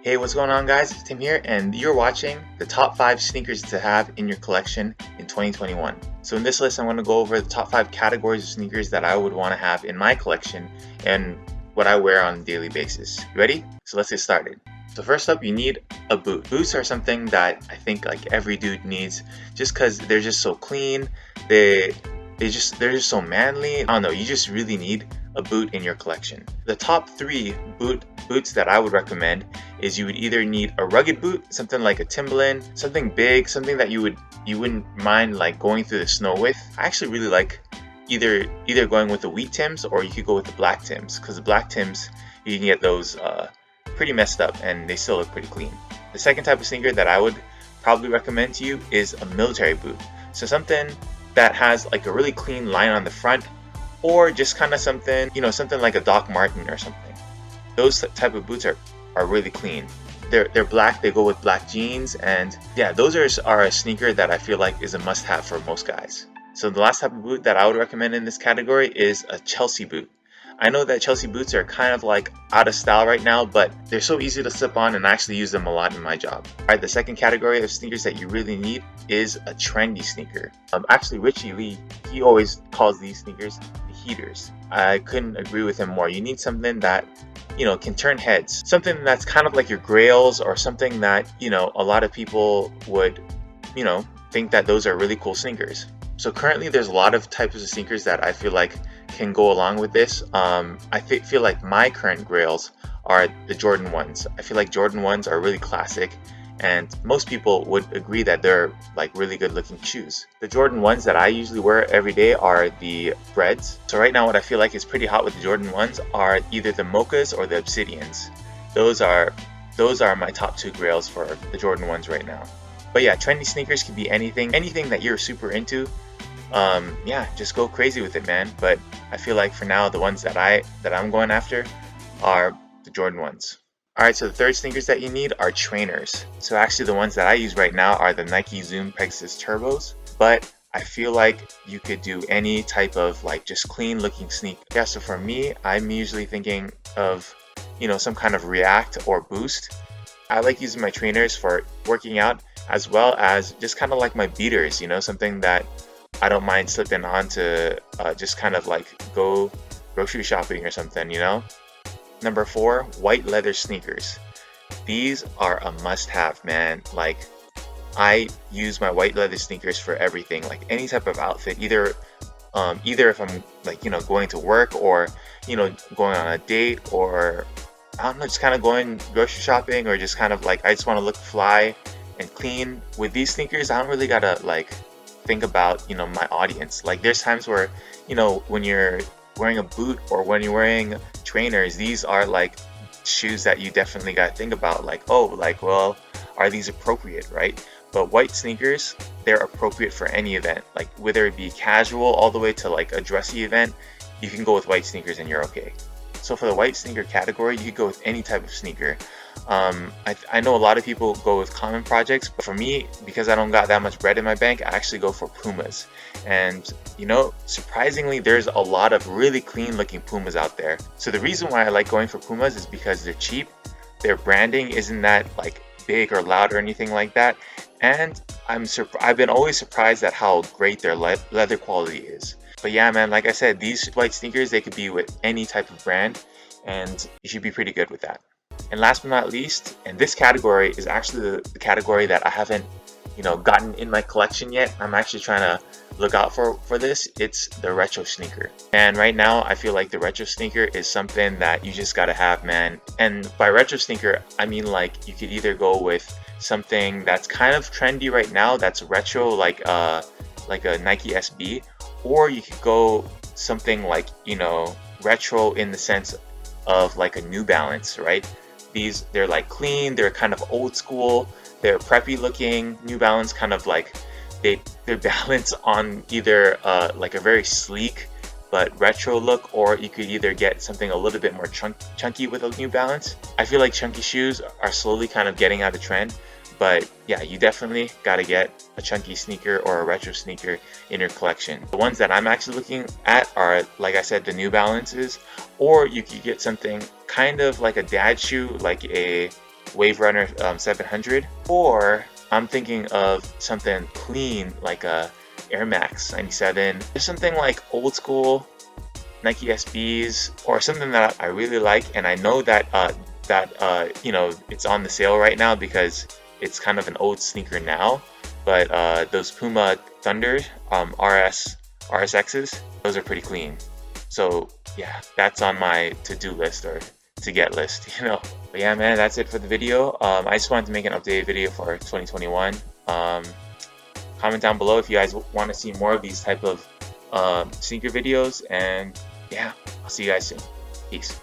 Hey, what's going on, guys? It's Tim here, and you're watching the top 5 sneakers to have in your collection in 2021. So in this list, I'm going to go over the top 5 categories of sneakers that I would want to have in my collection and what I wear on a daily basis. You ready? So let's get started. So first up, you need a boot. Boots are something that I think like every dude needs, just because they're just so clean. They're just so manly. I don't know. You just really need a boot in your collection. The top 3 boots that I would recommend is you would either need a rugged boot, something like a Timberland, something big, something that you wouldn't mind like going through the snow with. I actually really like either going with the wheat Tims, or you could go with the black Tims, because the black Tims you can get those pretty messed up and they still look pretty clean. The second type of sneaker that I would probably recommend to you is a military boot. So something that has like a really clean line on the front, or just kind of something, something like a Doc Marten or something. Those type of boots are really clean. They're black, they go with black jeans, and yeah, those are a sneaker that I feel like is a must-have for most guys. So the last type of boot that I would recommend in this category is a Chelsea boot. I know that Chelsea boots are kind of like out of style right now, but they're so easy to slip on and I actually use them a lot in my job. Alright, the second category of sneakers that you really need is a trendy sneaker. Actually, Richie Lee, he always calls these sneakers the heaters. I couldn't agree with him more. You need something that can turn heads. Something that's kind of like your grails, or something that, a lot of people would, think that those are really cool sneakers. So currently there's a lot of types of sneakers that I feel like can go along with this. Feel like my current grails are the Jordan 1s. I feel like Jordan 1s are really classic, and most people would agree that they're like really good looking shoes. The Jordan 1s that I usually wear every day are the Breads. So right now what I feel like is pretty hot with the Jordan 1s are either the Mochas or the Obsidians. Those are my top 2 grails for the Jordan 1s right now. But yeah, trendy sneakers can be anything that you're super into. Yeah, just go crazy with it, man. But I feel like for now the ones that I'm going after are the Jordan 1s. Alright, so the third sneakers that you need are trainers. So actually the ones that I use right now are the Nike Zoom Pegasus Turbos, but I feel like you could do any type of like just clean looking sneak. Yeah, so for me, I'm usually thinking of, some kind of React or Boost. I like using my trainers for working out, as well as just kind of like my beaters, something that I don't mind slipping on to just kind of like go grocery shopping or something, Number 4, white leather sneakers. These are a must-have, man. Like, I use my white leather sneakers for everything, like any type of outfit. Either if I'm like going to work, or going on a date, or I don't know, just kind of going grocery shopping, or just kind of like I just want to look fly and clean. With these sneakers, I don't really gotta like think about my audience. Like there's times where when you're wearing a boot or when you're wearing trainers, these are like shoes that you definitely got to think about, like, oh, like, well, are these appropriate, right? But white sneakers, they're appropriate for any event, like whether it be casual all the way to like a dressy event. You can go with white sneakers and you're okay. So for the white sneaker category, you could go with any type of sneaker. I know a lot of people go with common projects, but for me, because I don't got that much bread in my bank, I actually go for Pumas. And surprisingly, there's a lot of really clean looking Pumas out there. So the reason why I like going for Pumas is because they're cheap, their branding isn't that like big or loud or anything like that, and I've been always surprised at how great their leather quality is. But yeah, man, like I said, these white sneakers, they could be with any type of brand, and you should be pretty good with that. And last but not least, and this category is actually the category that I haven't, gotten in my collection yet. I'm actually trying to look out for this. It's the retro sneaker. And right now, I feel like the retro sneaker is something that you just gotta have, man. And by retro sneaker, I mean like you could either go with something that's kind of trendy right now, that's retro, like a Nike SB, or you could go something like retro in the sense of like a New Balance, right? They're like clean, they're kind of old school, they're preppy looking. New Balance kind of like they're balanced on either like a very sleek but retro look, or you could either get something a little bit more chunky with a New Balance. I feel like chunky shoes are slowly kind of getting out of trend, but yeah, you definitely got to get a chunky sneaker or a retro sneaker in your collection. The ones that I'm actually looking at are, like I said, the New Balances, or you could get something kind of like a dad shoe, like a Wave Runner 700, or I'm thinking of something clean like a Air Max 97. Just something like old school Nike SBs, or something that I really like, and I know that you know, it's on the sale right now because it's kind of an old sneaker now. But those Puma Thunder RSXs, those are pretty clean. So yeah, that's on my to-do list or to get list, you know. But yeah, man, that's it for the video. I just wanted to make an updated video for 2021. Comment down below if you guys want to see more of these type of sneaker videos, and yeah, I'll see you guys soon. Peace.